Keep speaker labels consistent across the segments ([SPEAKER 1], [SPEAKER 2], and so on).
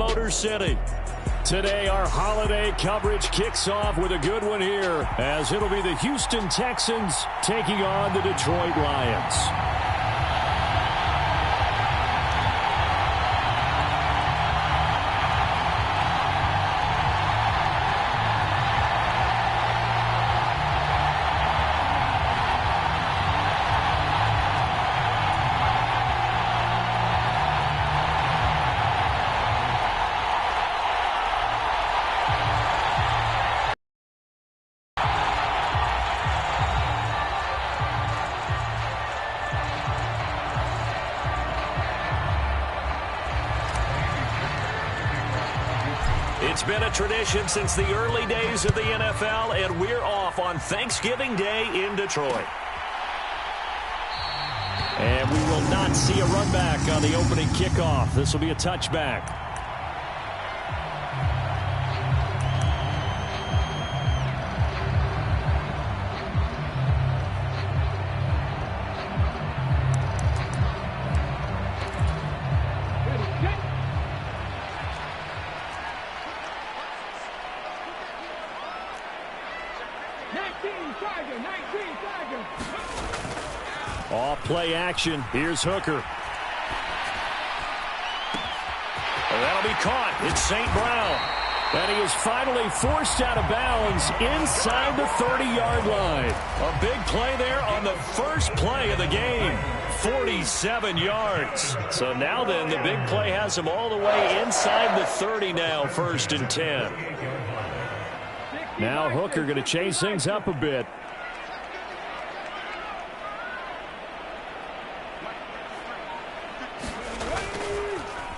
[SPEAKER 1] Motor City. Today, our holiday coverage kicks off with a good one here, as it'll be the Houston Texans taking on the Detroit Lions. It's been a tradition since the early days of the NFL, and we're off on Thanksgiving Day in Detroit. And we will not see a run back on the opening kickoff. This will be a touchback. Off play action. Here's Hooker. That'll be caught. It's St. Brown. And he is finally forced out of bounds inside the 30-yard line. A big play there on the first play of the game. 47 yards. So now then, the big play has him all the way inside the 30 now, 1st and 10. Now Hooker going to change things up a bit.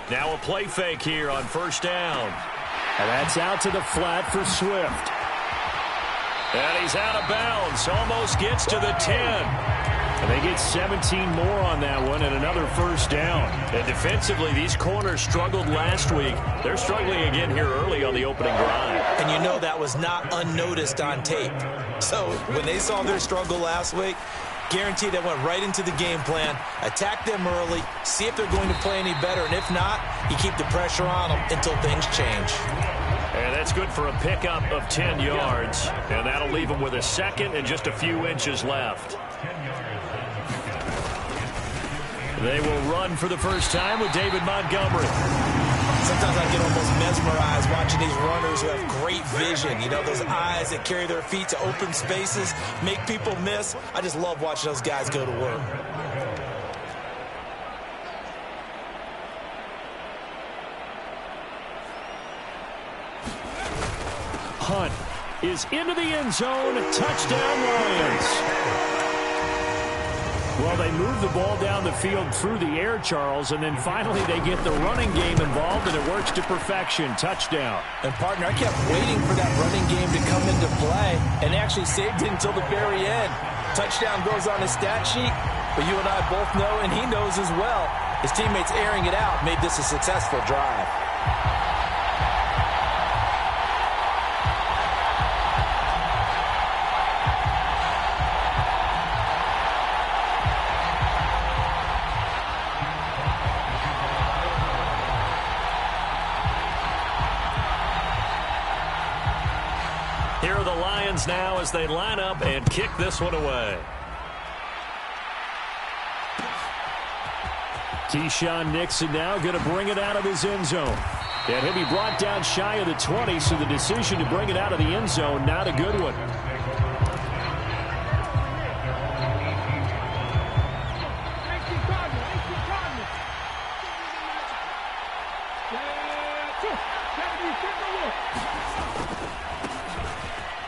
[SPEAKER 1] Now a play fake here on 1st down. And that's out to the flat for Swift. And he's out of bounds. Almost gets to the 10. And they get 17 more on that one and another 1st down. And defensively, these corners struggled last week. They're struggling again here early on the opening drive.
[SPEAKER 2] And you know that was not unnoticed on tape. So when they saw their struggle last week, guaranteed they went right into the game plan, attack them early, see if they're going to play any better, and if not, you keep the pressure on them until things change.
[SPEAKER 1] And that's good for a pickup of 10 yards, and that'll leave them with a second and just a few inches left. They will run for the first time with David Montgomery.
[SPEAKER 2] Sometimes I get almost mesmerized watching these runners who have great vision. You know, those eyes that carry their feet to open spaces, make people miss. I just love watching those guys go to work.
[SPEAKER 1] Hunt is into the end zone. Touchdown, Lions. Well, they move the ball down the field through the air, Charles, and then finally they get the running game involved, and it works to perfection. Touchdown.
[SPEAKER 2] And, partner, I kept waiting for that running game to come into play and actually saved it until the very end. Touchdown goes on his stat sheet, but you and I both know, and he knows as well, his teammates airing it out made this a successful drive.
[SPEAKER 1] Here are the Lions now as they line up and kick this one away. Keyshawn Nixon now going to bring it out of his end zone. And he'll be brought down shy of the 20, so the decision to bring it out of the end zone, not a good one.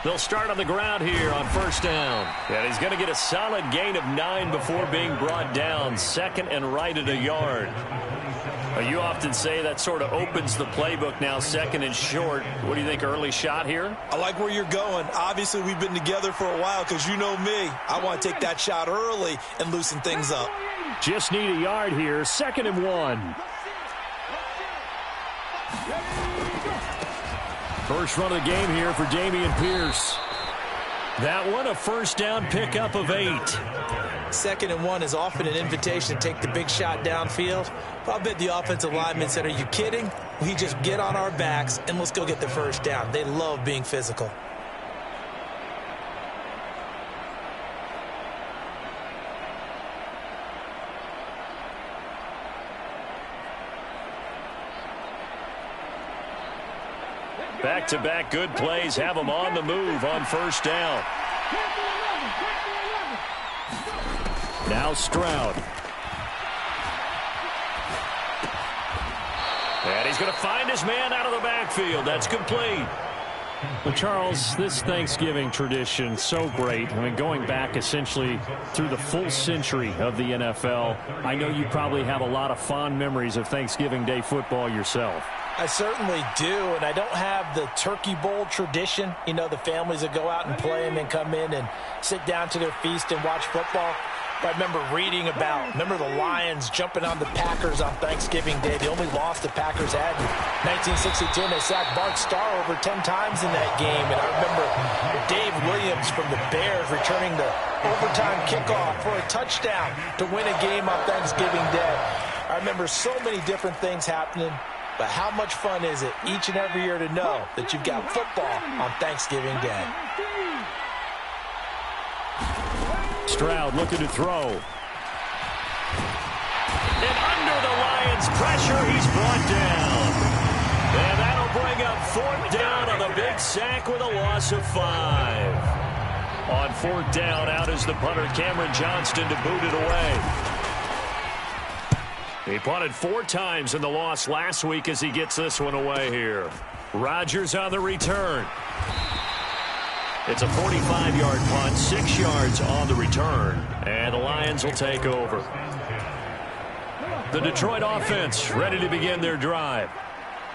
[SPEAKER 1] They'll start on the ground here on 1st down. And he's going to get a solid gain of 9 before being brought down. 2nd and right at a yard. You often say that sort of opens the playbook now, 2nd and short. What do you think, early shot here?
[SPEAKER 2] I like where you're going. Obviously, we've been together for a while because you know me. I want to take that shot early and loosen things up.
[SPEAKER 1] Just need a yard here. 2nd and 1. First run of the game here for Dameon Pierce. That one a 1st down pickup of 8.
[SPEAKER 2] 2nd and 1 is often an invitation to take the big shot downfield. But I bet the offensive lineman said, are you kidding? we just get on our backs and let's go get the first down. They love being physical.
[SPEAKER 1] Back-to-back good plays have them on the move on first down. Now Stroud. And he's going to find his man out of the backfield. That's complete.
[SPEAKER 3] Well, Charles, this Thanksgiving tradition, so great. I mean, going back essentially through the full century of the NFL, I know you probably have a lot of fond memories of Thanksgiving Day football yourself.
[SPEAKER 2] I certainly do, and I don't have the Turkey Bowl tradition. You know, the families that go out and play and then come in and sit down to their feast and watch football. But I remember reading remember the Lions jumping on the Packers on Thanksgiving Day. The only loss the Packers had in 1962, and they sacked Bart Starr over 10 times in that game. And I remember Dave Williams from the Bears returning the overtime kickoff for a touchdown to win a game on Thanksgiving Day. I remember so many different things happening. But how much fun is it each and every year to know that you've got football on Thanksgiving Day?
[SPEAKER 1] Stroud looking to throw. And under the Lions' pressure, he's brought down. And that'll bring up fourth down on the big sack with a loss of 5. On fourth down, out is the punter, Cameron Johnston, to boot it away. He punted 4 times in the loss last week as he gets this one away here. Rodgers on the return. It's a 45-yard punt, 6 yards on the return, and the Lions will take over. The Detroit offense ready to begin their drive.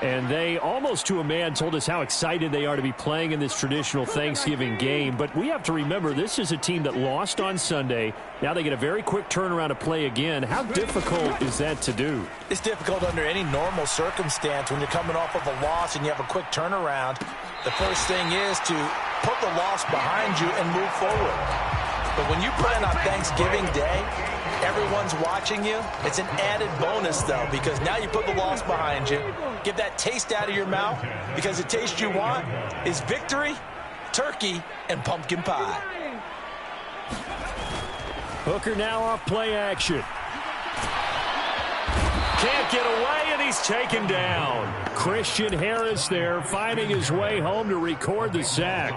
[SPEAKER 1] And they, almost to a man, told us how excited they are to be playing in this traditional Thanksgiving game. But we have to remember, this is a team that lost on Sunday. Now they get a very quick turnaround to play again. How difficult is that to do?
[SPEAKER 2] It's difficult under any normal circumstance when you're coming off of a loss and you have a quick turnaround. The first thing is to put the loss behind you and move forward. But when you play on Thanksgiving Day, everyone's watching you. It's an added bonus, though, because now you put the loss behind you. Get that taste out of your mouth, because the taste you want is victory, turkey, and pumpkin pie.
[SPEAKER 1] Hooker now off play action. Can't get away, and he's taken down.
[SPEAKER 3] Christian Harris there, finding his way home to record the sack.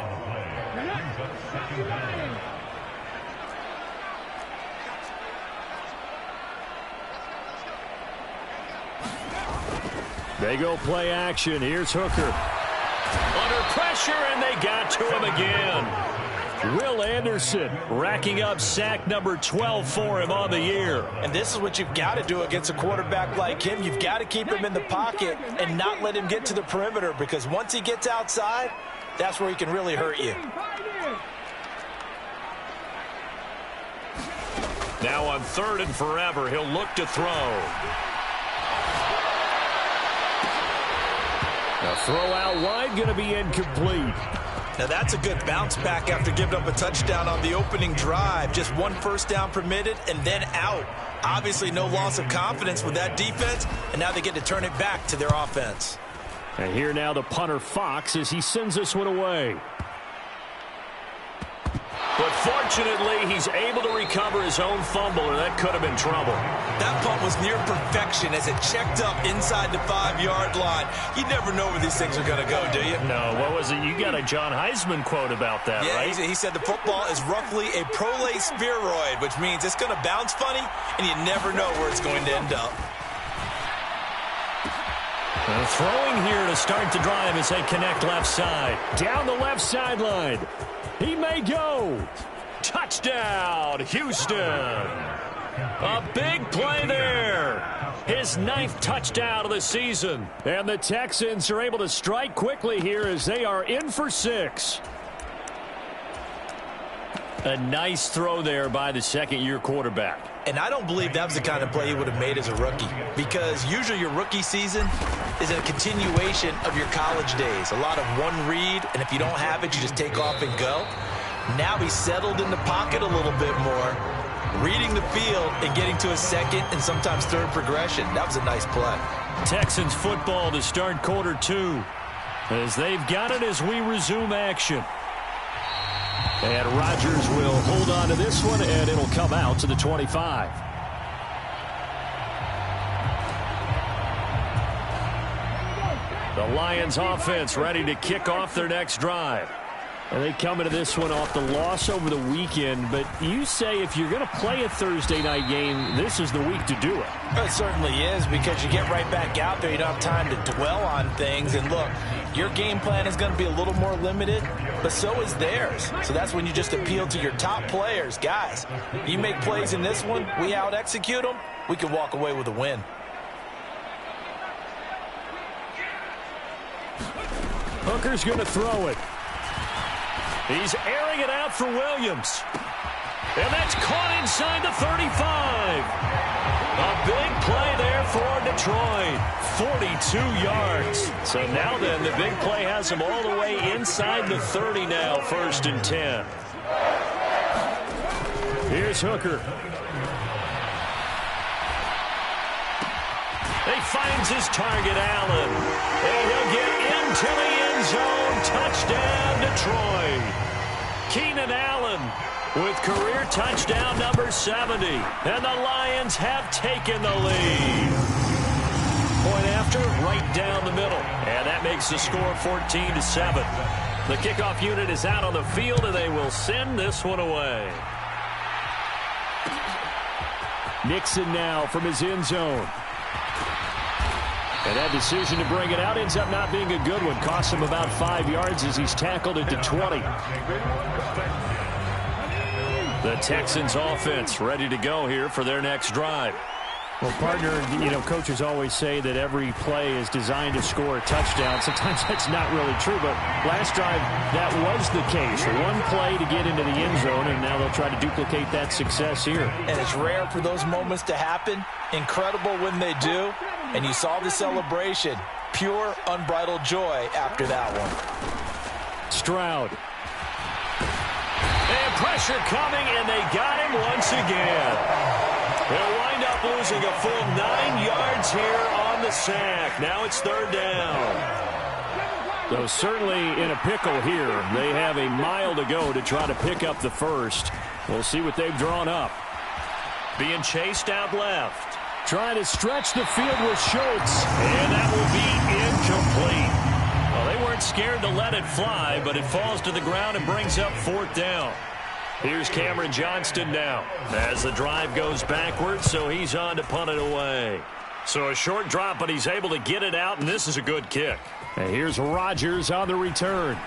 [SPEAKER 1] They go play action. Here's Hooker. Under pressure, and they got to him again. Will Anderson racking up sack number 12 for him on the year.
[SPEAKER 2] And this is what you've got to do against a quarterback like him. You've got to keep him in the pocket and not let him get to the perimeter, because once he gets outside, that's where he can really hurt you.
[SPEAKER 1] Now on 3rd and forever, he'll look to throw. A throw out wide, going to be incomplete.
[SPEAKER 2] Now that's a good bounce back after giving up a touchdown on the opening drive. Just 1 first down permitted and then out. Obviously no loss of confidence with that defense, and now they get to turn it back to their offense.
[SPEAKER 3] And here now the punter Fox as he sends this one away.
[SPEAKER 1] But fortunately, he's able to recover his own fumble, or that could have been trouble.
[SPEAKER 2] That punt was near perfection as it checked up inside the 5-yard line. You never know where these things are going to go, do you?
[SPEAKER 1] No, what was it? You got a John Heisman quote about that, right?
[SPEAKER 2] Yeah, he said the football is roughly a prolate spheroid, which means it's going to bounce funny, and you never know where it's going to end up.
[SPEAKER 1] Throwing here to start the drive as they connect left side.
[SPEAKER 3] Down the left sideline. He may go.
[SPEAKER 1] Touchdown, Houston. A big play there. His 9th touchdown of the season.
[SPEAKER 3] And the Texans are able to strike quickly here as they are in for 6.
[SPEAKER 1] A nice throw there by the second-year quarterback.
[SPEAKER 2] And I don't believe that was the kind of play he would have made as a rookie, because usually your rookie season is a continuation of your college days. A lot of one read, and if you don't have it, you just take off and go. Now he's settled in the pocket a little bit more, reading the field and getting to a second and sometimes third progression. That was a nice play.
[SPEAKER 1] Texans football to start quarter 2 as they've got it as we resume action. And Rodgers will hold on to this one, and it'll come out to the 25. The Lions offense ready to kick off their next drive. And they come into this one off the loss over the weekend, but you say if you're going to play a Thursday night game, this is the week to do it.
[SPEAKER 2] It certainly is, because you get right back out there. You don't have time to dwell on things. And look, your game plan is going to be a little more limited, but so is theirs. So that's when you just appeal to your top players. Guys, you make plays in this one, we out-execute them, we can walk away with a win.
[SPEAKER 1] Hooker's going to throw it. He's airing it out for Williams. And that's caught inside the 35. A big play there for Detroit. 42 yards. So now then, the big play has him all the way inside the 30 now, 1st and 10. Here's Hooker. He finds his target, Allen. And he'll get into the end zone. Touchdown, Detroit. Keenan Allen with career touchdown number 70. And the Lions have taken the lead. Point after, right down the middle. And that makes the score 14-7. The kickoff unit is out on the field, and they will send this one away. Nixon now from his end zone. And that decision to bring it out ends up not being a good one. Costs him about 5 yards as he's tackled at the 20. The Texans offense ready to go here for their next drive.
[SPEAKER 3] Well, partner, coaches always say that every play is designed to score a touchdown. Sometimes that's not really true, but last drive, that was the case. One play to get into the end zone, and now they'll try to duplicate that success here.
[SPEAKER 2] And it's rare for those moments to happen. Incredible when they do. And you saw the celebration. Pure, unbridled joy after that one.
[SPEAKER 1] Stroud. And pressure coming, and they got him once again. They'll wind up losing a full 9 yards here on the sack. Now it's 3rd down.
[SPEAKER 3] So certainly in a pickle here. They have a mile to go to try to pick up the first. We'll see what they've drawn up.
[SPEAKER 1] Being chased out left.
[SPEAKER 3] Trying to stretch the field with Schultz.
[SPEAKER 1] And that will be incomplete. Well, they weren't scared to let it fly, but it falls to the ground and brings up 4th down. Here's Cameron Johnston now as the drive goes backwards, so he's on to punt it away. So a short drop, but he's able to get it out, and this is a good kick.
[SPEAKER 3] And here's Rodgers on the return.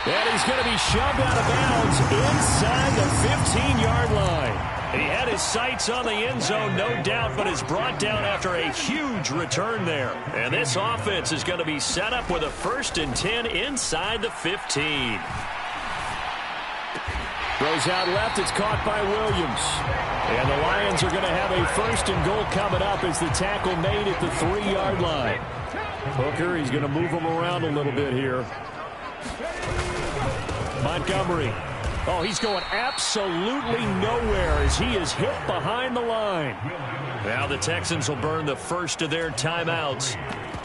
[SPEAKER 3] And he's going to be shoved out of bounds inside the 15-yard line.
[SPEAKER 1] He had his sights on the end zone, no doubt, but is brought down after a huge return there. And this offense is going to be set up with a 1st and 10 inside the 15.
[SPEAKER 3] Throws out left. It's caught by Williams. And the Lions are going to have a 1st and goal coming up as the tackle made at the 3-yard line. Hooker, he's going to move him around a little bit here. Montgomery. Oh, he's going absolutely nowhere as he is hit behind the line.
[SPEAKER 1] Now the Texans will burn the first of their timeouts.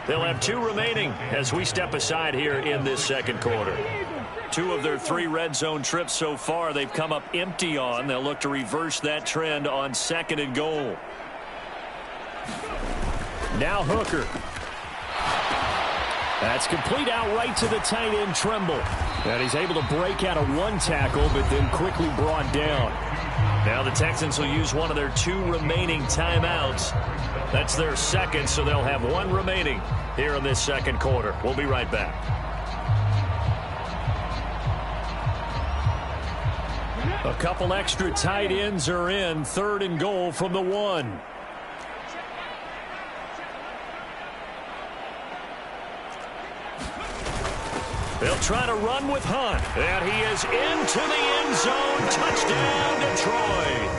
[SPEAKER 1] They'll have 2 remaining as we step aside here in this second quarter. 2 of their 3 red zone trips so far they've come up empty on. They'll look to reverse that trend on 2nd and goal.
[SPEAKER 3] Now Hooker. That's complete out right to the tight end, Tremble. And he's able to break out of 1 tackle, but then quickly brought down.
[SPEAKER 1] Now the Texans will use one of their 2 remaining timeouts. That's their second, so they'll have 1 remaining here in this second quarter. We'll be right back.
[SPEAKER 3] A couple extra tight ends are in. 3rd and goal from the 1.
[SPEAKER 1] They'll try to run with Hunt. And he is into the end zone. Touchdown, Detroit.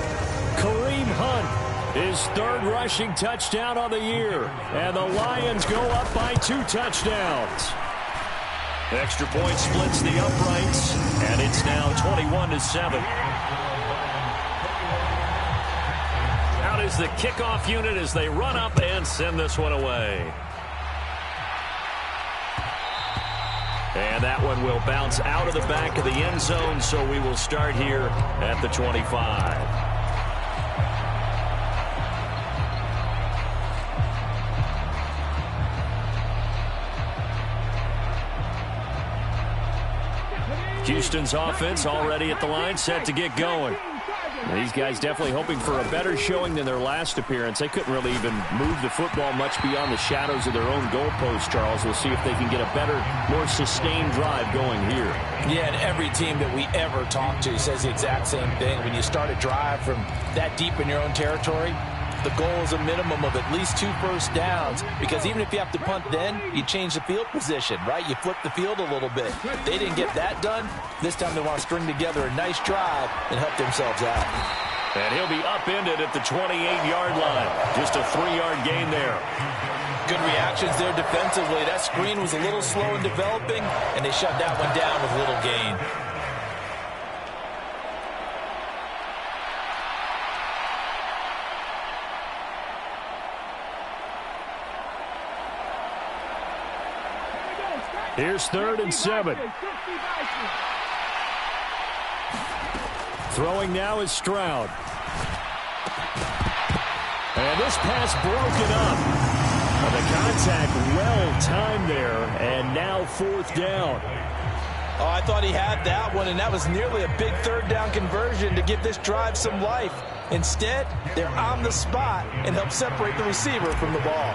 [SPEAKER 3] Kareem Hunt, his 3rd rushing touchdown on the year. And the Lions go up by 2 touchdowns.
[SPEAKER 1] Extra point splits the uprights. And it's now 21-7. Out is is the kickoff unit as they run up and send this one away. And that one will bounce out of the back of the end zone, so we will start here at the 25. Houston's offense already at the line, set to get going. These guys definitely hoping for a better showing than their last appearance. They couldn't really even move the football much beyond the shadows of their own goalpost, Charles. We'll see if they can get a better, more sustained drive going here.
[SPEAKER 2] Yeah, and every team that we ever talk to says the exact same thing. When you start a drive from that deep in your own territory, the goal is a minimum of at least 2 first downs, because even if you have to punt then, you change the field position, right? You flip the field a little bit. They didn't get that done. This time they want to string together a nice drive and help themselves out.
[SPEAKER 1] And he'll be upended at the 28-yard line. Just a 3-yard gain there.
[SPEAKER 2] Good reactions there defensively. That screen was a little slow in developing, and they shut that one down with little gain.
[SPEAKER 3] Here's 3rd and 7. Throwing now is Stroud. And this pass broken up. The contact well timed there, and now 4th down.
[SPEAKER 2] Oh, I thought he had that one, and that was nearly a big 3rd down conversion to give this drive some life. Instead, they're on the spot and help separate the receiver from the ball.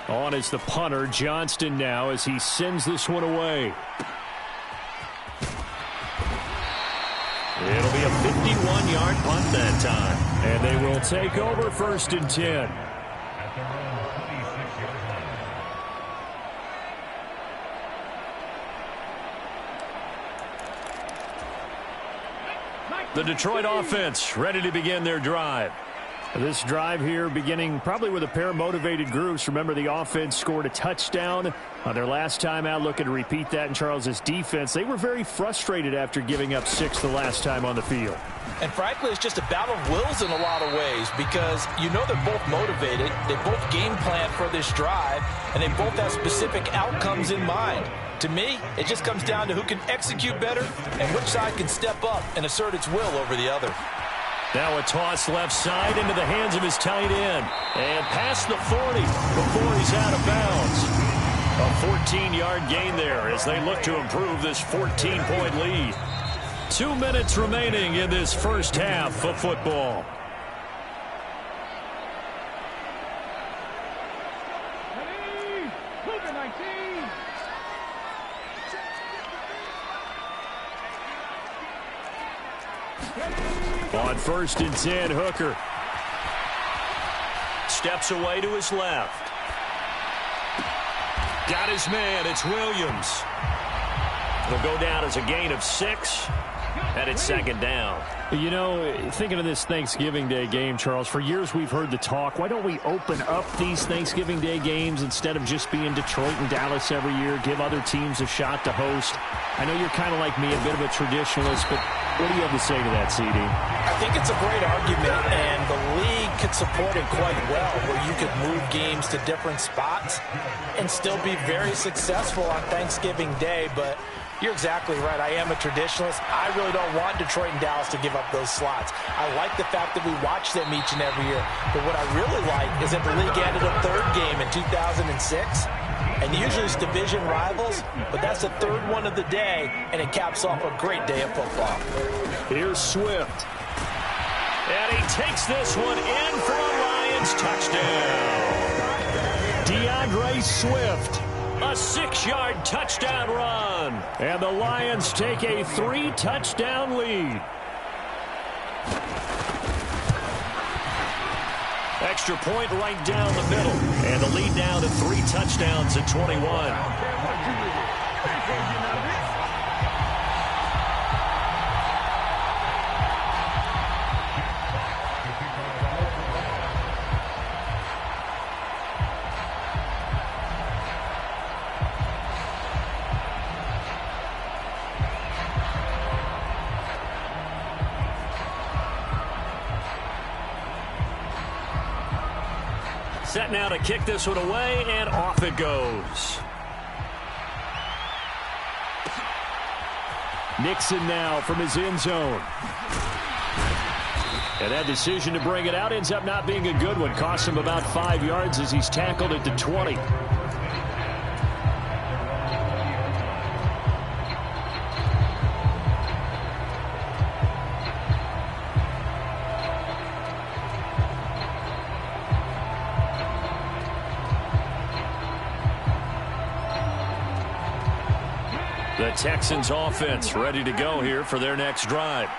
[SPEAKER 3] On is the punter, Johnston, now as he sends this one away. It'll be a 51-yard punt that time. And they will take over 1st and 10. The Detroit offense ready to begin their drive. This drive here beginning probably with a pair of motivated groups. Remember, the offense scored a touchdown on their last time out. Looking to repeat that in Charles's defense. They were very frustrated after giving up 6 the last time on the field.
[SPEAKER 2] And frankly, it's just a battle of wills in a lot of ways, because you know they're both motivated. They both game plan for this drive, and they both have specific outcomes in mind. To me, it just comes down to who can execute better and which side can step up and assert its will over the other.
[SPEAKER 1] Now a toss left side into the hands of his tight end. And past the 40 before he's out of bounds. A 14-yard gain there as they look to improve this 14-point lead. 2 minutes remaining in this first half of football. On 1st and 10, Hooker steps away to his left. Got his man. It's Williams. It'll go down as a gain of 6, and it's 2nd down.
[SPEAKER 3] You know, thinking of this Thanksgiving Day game, Charles, for years we've heard the talk, why don't we open up these Thanksgiving Day games instead of just being Detroit and Dallas every year, give other teams a shot to host? I know you're kind of like me, a bit of a traditionalist, but what do you have to say to that, CD?
[SPEAKER 2] I think it's a great argument, and the league could support it quite well, where you could move games to different spots and still be very successful on Thanksgiving Day. But you're exactly right. I am a traditionalist. I really don't want Detroit and Dallas to give up those slots. I like the fact that we watch them each and every year. But what I really like is that the league added a 3rd game in 2006. And usually it's division rivals, but that's the 3rd one of the day, and it caps off a great day of football.
[SPEAKER 3] Here's Swift.
[SPEAKER 1] And he takes this one in for a Lions touchdown.
[SPEAKER 3] DeAndre Swift.
[SPEAKER 1] A 6-yard touchdown run.
[SPEAKER 3] And the Lions take a 3-touchdown lead.
[SPEAKER 1] Extra point right down the middle. And the lead now to 3 touchdowns at 21. Set now to kick this one away, and off it goes. Nixon now from his end zone. And that decision to bring it out ends up not being a good one. Costs him about 5 yards as he's tackled at the 20. The Texans offense ready to go here for their next drive.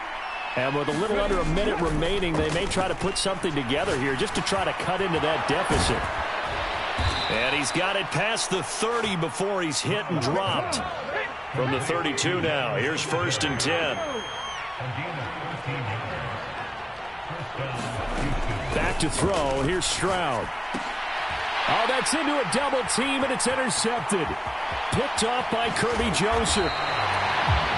[SPEAKER 1] And with a little under a minute remaining, they may try to put something together here just to try to cut into that deficit. And he's got it past the 30 before he's hit and dropped. From the 32 now, here's 1st and 10. Back to throw, here's Stroud. Oh, that's into a double team, and it's intercepted. Picked off by Kirby Joseph.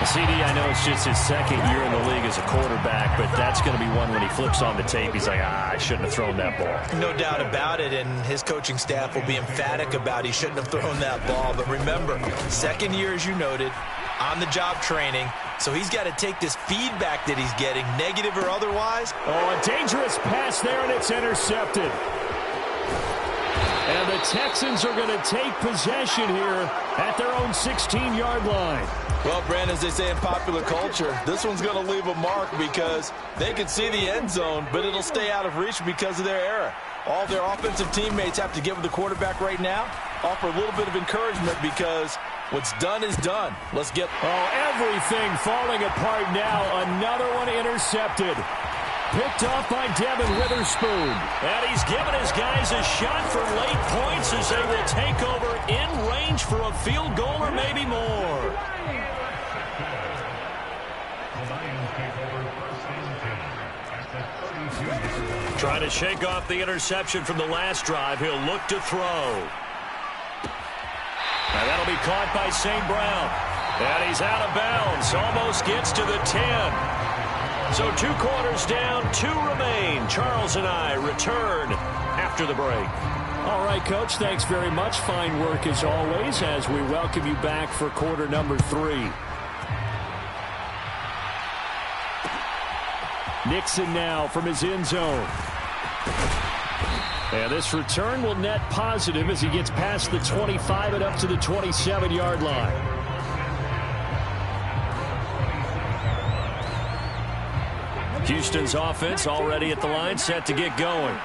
[SPEAKER 1] CD, I know it's just his 2nd year in the league as a quarterback, but that's going to be one when he flips on the tape. He's like, I shouldn't have thrown that ball.
[SPEAKER 2] No doubt about it, and his coaching staff will be emphatic about he shouldn't have thrown that ball. But remember, 2nd year, as you noted, on-the-job training, so he's got to take this feedback that he's getting, negative or otherwise.
[SPEAKER 3] Oh, a dangerous pass there, and it's intercepted. And the Texans are going to take possession here at their own 16-yard line.
[SPEAKER 2] Well, Brandon, as they say in popular culture, this one's going to leave a mark because they can see the end zone, but it'll stay out of reach because of their error. All their offensive teammates have to give the quarterback right now, offer a little bit of encouragement because what's done is done. Let's get...
[SPEAKER 3] Oh, everything falling apart now. Another one intercepted. Picked off by Devin Witherspoon.
[SPEAKER 1] And he's given his guys a shot for late points as they will take over in range for a field goal or maybe more. Trying to shake off the interception from the last drive. He'll look to throw. And that'll be caught by St. Brown. And he's out of bounds. Almost gets to the 10. So 2 quarters down, 2 remain. Charles and I return after the break.
[SPEAKER 3] All right, Coach, thanks very much. Fine work as always as we welcome you back for quarter number 3. Nixon now from his end zone. And this return will net positive as he gets past the 25 and up to the 27-yard line.
[SPEAKER 1] Houston's offense already at the line, set to get going.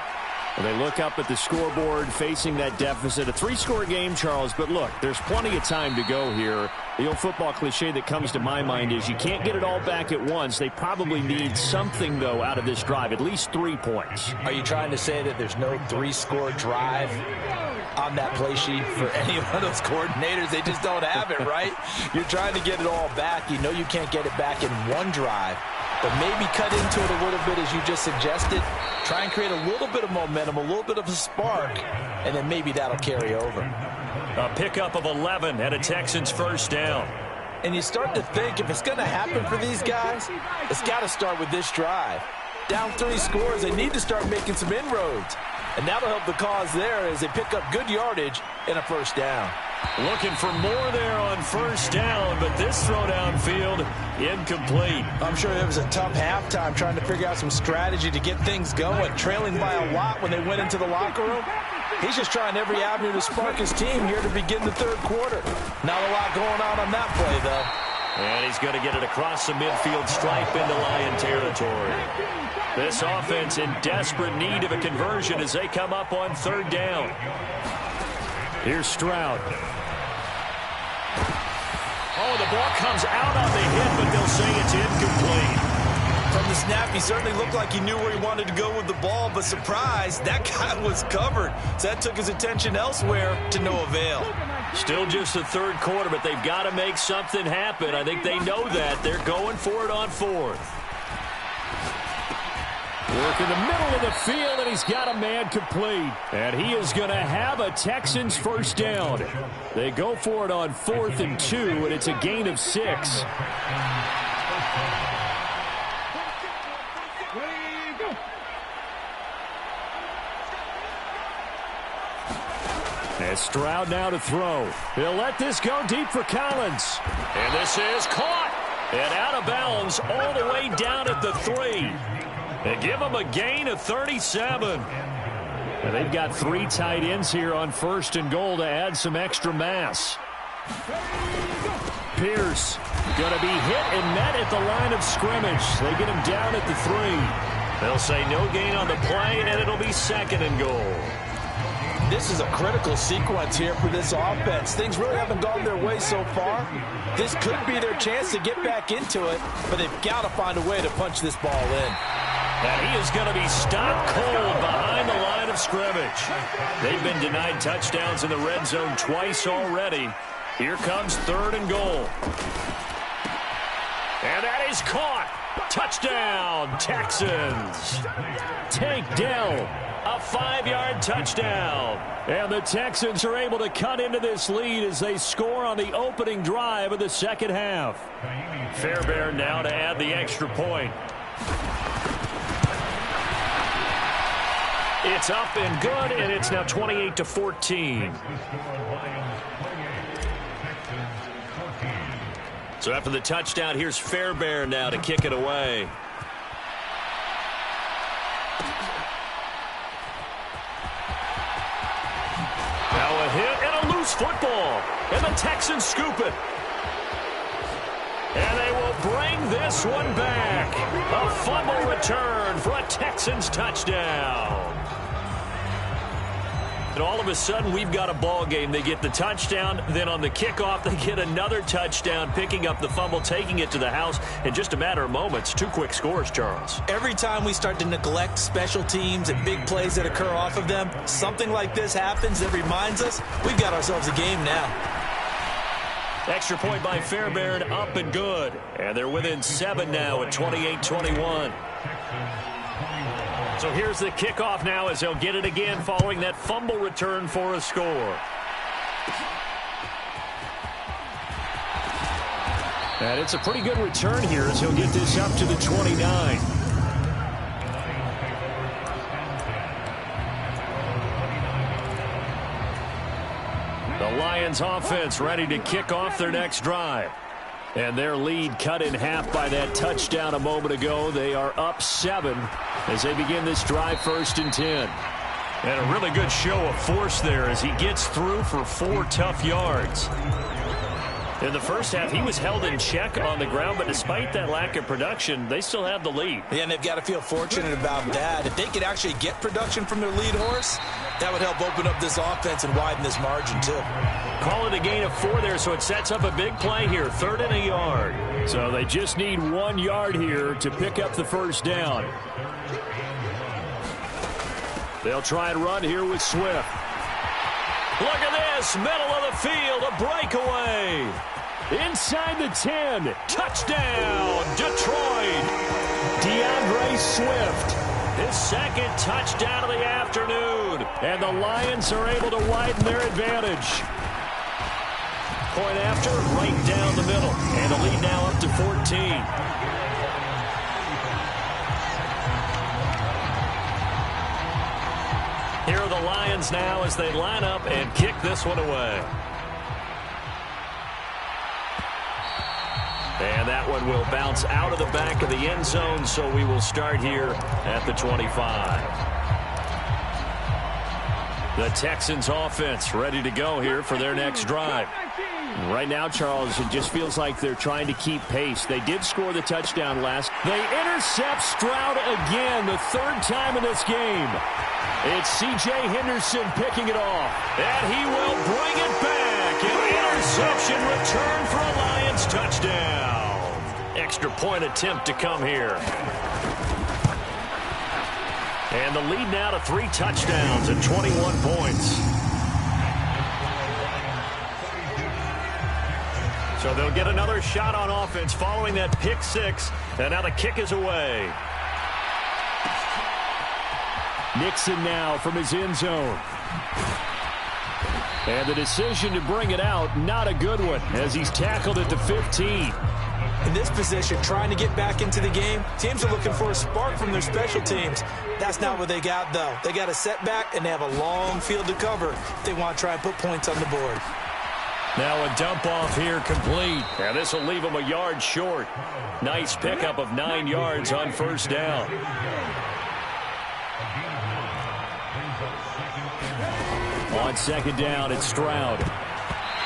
[SPEAKER 3] Well, they look up at the scoreboard facing that deficit. A 3-score game, Charles, but look, there's plenty of time to go here. The old football cliche that comes to my mind is you can't get it all back at once. They probably need something, though, out of this drive, at least 3 points.
[SPEAKER 2] Are you trying to say that there's no 3-score drive on that play sheet for any one of those coordinators? They just don't have it, right? You're trying to get it all back. You know you can't get it back in one drive. But maybe cut into it a little bit as you just suggested. Try and create a little bit of momentum, a little bit of a spark, and then maybe that'll carry over.
[SPEAKER 1] A pickup of 11 and a Texans 1st down.
[SPEAKER 2] And you start to think if it's going to happen for these guys, it's got to start with this drive. Down 3 scores, they need to start making some inroads. And that'll help the cause there as they pick up good yardage in a 1st down.
[SPEAKER 1] Looking for more there on 1st down, but this throw downfield incomplete.
[SPEAKER 2] I'm sure it was a tough halftime trying to figure out some strategy to get things going. Trailing by a lot when they went into the locker room. He's just trying every avenue to spark his team here to begin the 3rd quarter. Not a lot going on that play, though.
[SPEAKER 1] And he's going to get it across the midfield stripe into Lion territory. This offense in desperate need of a conversion as they come up on 3rd down.
[SPEAKER 3] Here's Stroud.
[SPEAKER 1] Oh, the ball comes out on the hit, but they'll say it's incomplete.
[SPEAKER 2] From the snap, he certainly looked like he knew where he wanted to go with the ball, but surprise, that guy was covered. So that took his attention elsewhere to no avail.
[SPEAKER 1] Still just the 3rd quarter, but they've got to make something happen. I think they know that. They're going for it on 4th.
[SPEAKER 3] Work in the middle of the field, and he's got a man complete. And he is going to have a Texans 1st down. They go for it on 4th and 2, and it's a gain of 6. And Stroud now to throw. He'll let this go deep for Collins.
[SPEAKER 1] And this is caught. And out of bounds all the way down at the 3. They give him a gain of 37.
[SPEAKER 3] And they've got 3 tight ends here on 1st and goal to add some extra mass. Pierce going to be hit and met at the line of scrimmage. They get him down at the 3.
[SPEAKER 1] They'll say no gain on the play, and it'll be 2nd and goal.
[SPEAKER 2] This is a critical sequence here for this offense. Things really haven't gone their way so far. This could be their chance to get back into it, but they've got to find a way to punch this ball in.
[SPEAKER 1] And he is going to be stopped cold behind the line of scrimmage. They've been denied touchdowns in the red zone twice already. Here comes 3rd and goal. And that is caught. Touchdown, Texans.
[SPEAKER 3] Tank Dell,
[SPEAKER 1] a 5-yard touchdown.
[SPEAKER 3] And the Texans are able to cut into this lead as they score on the opening drive of the second half.
[SPEAKER 1] Fairbairn now to add the extra point. It's up and good, and it's now 28-14. So after the touchdown, here's Fairbairn now to kick it away. Now a hit and a loose football. And the Texans scoop it. And they will bring this one back. A fumble return for a Texans touchdown. And all of a sudden, we've got a ball game. They get the touchdown. Then on the kickoff, they get another touchdown, picking up the fumble, taking it to the house in just a matter of moments. 2 quick scores, Charles.
[SPEAKER 2] Every time we start to neglect special teams and big plays that occur off of them, something like this happens that reminds us we've got ourselves a game now.
[SPEAKER 1] Extra point by Fairbairn, up and good. And they're within 7 now at 28-21. So here's the kickoff now as they'll get it again following that fumble return for a score.
[SPEAKER 3] And it's a pretty good return here as he'll get this up to the 29. The Lions offense ready to kick off their next drive. And their lead cut in half by that touchdown a moment ago. They are up 7 as they begin this drive 1st and 10.
[SPEAKER 1] And a really good show of force there as he gets through for 4 tough yards. In the first half, he was held in check on the ground, but despite that lack of production, they still have the lead.
[SPEAKER 2] Yeah, and they've got to feel fortunate about that. If they could actually get production from their lead horse, that would help open up this offense and widen this margin, too.
[SPEAKER 1] Call it a gain of 4 there, so it sets up a big play here, 3rd and a yard.
[SPEAKER 3] So they just need 1 yard here to pick up the first down. They'll try and run here with Swift.
[SPEAKER 1] Look at this, middle of the field, a breakaway.
[SPEAKER 3] Inside the 10.
[SPEAKER 1] Touchdown, Detroit.
[SPEAKER 3] DeAndre Swift.
[SPEAKER 1] His 2nd touchdown of the afternoon.
[SPEAKER 3] And the Lions are able to widen their advantage.
[SPEAKER 1] Point after, right down the middle. And the lead now up to 14. Here are the Lions now as they line up and kick this one away. And that one will bounce out of the back of the end zone, so we will start here at the 25. The Texans offense ready to go here for their next drive.
[SPEAKER 3] Right now, Charles, it just feels like they're trying to keep pace. They did score the touchdown last. They intercept Stroud again, the 3rd time in this game. It's C.J. Henderson picking it off.
[SPEAKER 1] And he will bring it back. An interception return for a Lions touchdown. Extra point attempt to come here. And the lead now to 3 touchdowns and 21 points. So they'll get another shot on offense following that pick 6. And now the kick is away.
[SPEAKER 3] Nixon now from his end zone. And the decision to bring it out, not a good one, as he's tackled at the 15.
[SPEAKER 2] In this position, trying to get back into the game, teams are looking for a spark from their special teams. That's not what they got, though. They got a setback, and they have a long field to cover if they want to try and put points on the board.
[SPEAKER 1] Now a dump off here complete. And this will leave them a yard short. Nice pickup of 9 yards on first down. On second down, it's Stroud.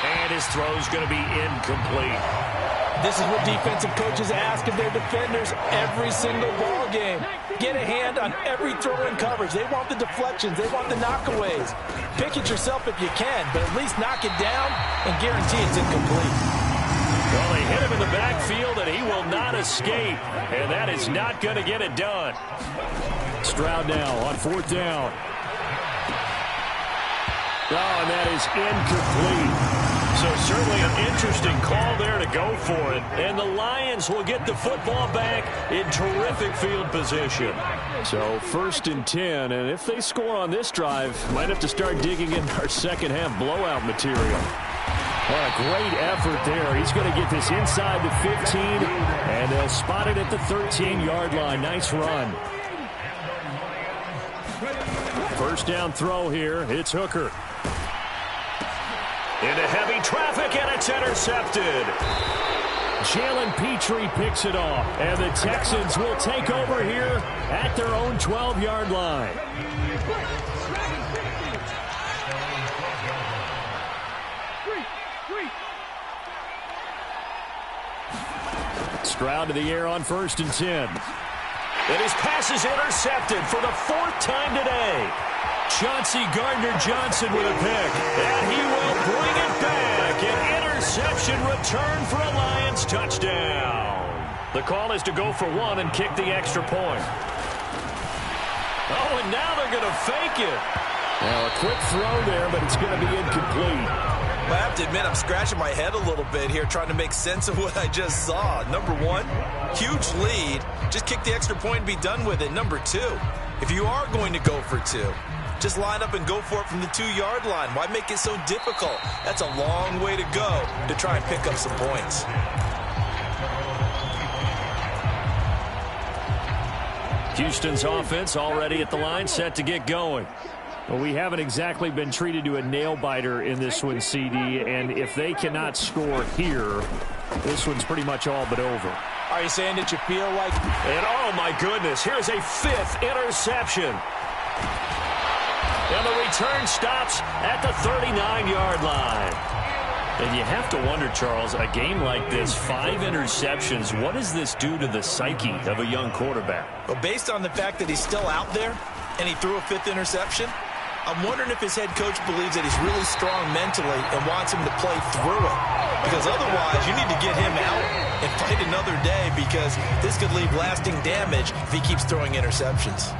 [SPEAKER 1] And his throw's going to be incomplete.
[SPEAKER 2] This is what defensive coaches ask of their defenders every single ball game. Get a hand on every throw in coverage. They want the deflections. They want the knockaways. Pick it yourself if you can, but at least knock it down and guarantee it's incomplete.
[SPEAKER 1] Well, they hit him in the backfield, and he will not escape. And that is not going to get it done. Stroud now on fourth down. Oh, and that is incomplete. So certainly an interesting call there to go for it. And the Lions will get the football back in terrific field position. So 1st and 10, and if they score on this drive, might have to start digging in our second half blowout material. What a great effort there. He's going to get this inside the 15, and they'll spot it at the 13-yard line. Nice run. First down throw here. It's Hooker. Into heavy traffic, and it's intercepted. Jalen Petrie picks it off, and the Texans will take over here at their own 12-yard line. Stroud to the air on 1st and 10. And his pass is intercepted for the 4th time today. Chauncey Gardner-Johnson with a pick, and he will bring it back. An interception return for a Lions touchdown. The call is to go for 1 and kick the extra point. Oh, and now they're going to fake it. Now a quick throw there, but it's going to be incomplete.
[SPEAKER 2] I have to admit, I'm scratching my head a little bit here trying to make sense of what I just saw. Number 1, huge lead. Just kick the extra point and be done with it. Number 2, if you are going to go for 2, just line up and go for it from the 2-yard line. Why make it so difficult? That's a long way to go to try and pick up some points.
[SPEAKER 1] Houston's offense already at the line, set to get going.
[SPEAKER 3] Well, we haven't exactly been treated to a nail-biter in this one, CD, and if they cannot score here, this one's pretty much all but over.
[SPEAKER 2] Are you saying that you feel like...
[SPEAKER 1] And oh, my goodness, here's a 5th interception. And the return stops at the 39-yard line. And you have to wonder, Charles, a game like this, 5 interceptions, what does this do to the psyche of a young quarterback?
[SPEAKER 2] Well, based on the fact that he's still out there and he threw a 5th interception, I'm wondering if his head coach believes that he's really strong mentally and wants him to play through it. Because otherwise, you need to get him out and fight another day, because this could leave lasting damage if he keeps throwing interceptions.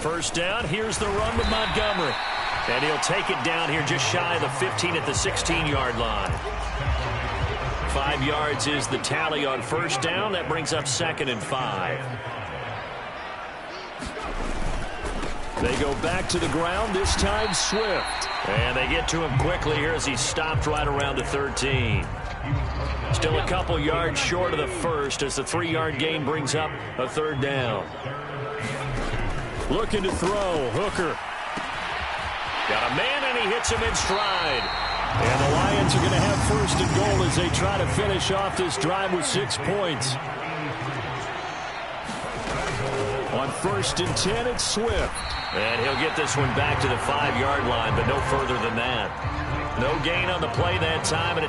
[SPEAKER 1] First down, here's the run with Montgomery. And he'll take it down here just shy of the 15 at the 16-yard line. 5 yards is the tally on first down. That brings up 2nd and 5. They go back to the ground, this time Swift. And they get to him quickly here as he stopped right around the 13. Still a couple yards short of the first as the 3-yard gain brings up a 3rd down. Looking to throw, Hooker. Got a man, and he hits him in stride. And the Lions are going to have 1st and goal as they try to finish off this drive with 6 points. On 1st and 10, it's Swift. And he'll get this one back to the 5-yard line, but no further than that. No gain on the play that time. And